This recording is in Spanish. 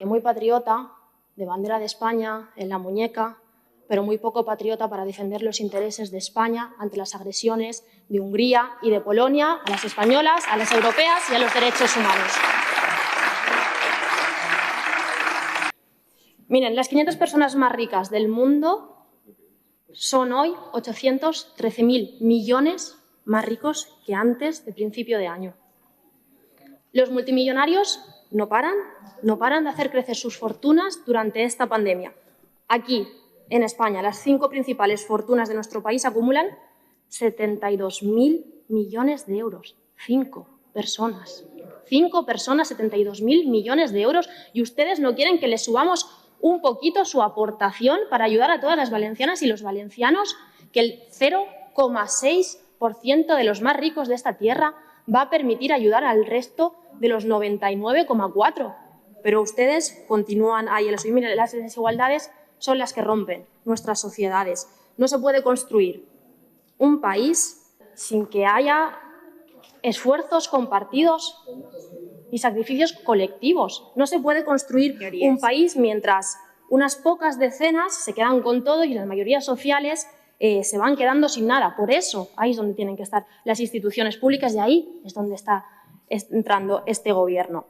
Muy patriota, de bandera de España en la muñeca, pero muy poco patriota para defender los intereses de España ante las agresiones de Hungría y de Polonia a las españolas, a las europeas y a los derechos humanos. Miren, las 500 personas más ricas del mundo son hoy 813.000 millones más ricos que antes de principio de año. Los multimillonarios no paran de hacer crecer sus fortunas durante esta pandemia. Aquí, en España, las 5 principales fortunas de nuestro país acumulan 72.000 millones de euros. 5 personas, 72.000 millones de euros, y ustedes no quieren que les subamos un poquito su aportación para ayudar a todas las valencianas y los valencianos, que el 0,6% de los más ricos de esta tierra va a permitir ayudar al resto de los 99,4%. Pero ustedes continúan ahí en eso. Y miren, las desigualdades son las que rompen nuestras sociedades. No se puede construir un país sin que haya esfuerzos compartidos y sacrificios colectivos. No se puede construir un país mientras unas pocas decenas se quedan con todo y las mayorías sociales se van quedando sin nada. Por eso, ahí es donde tienen que estar las instituciones públicas y ahí es donde está entrando este Gobierno.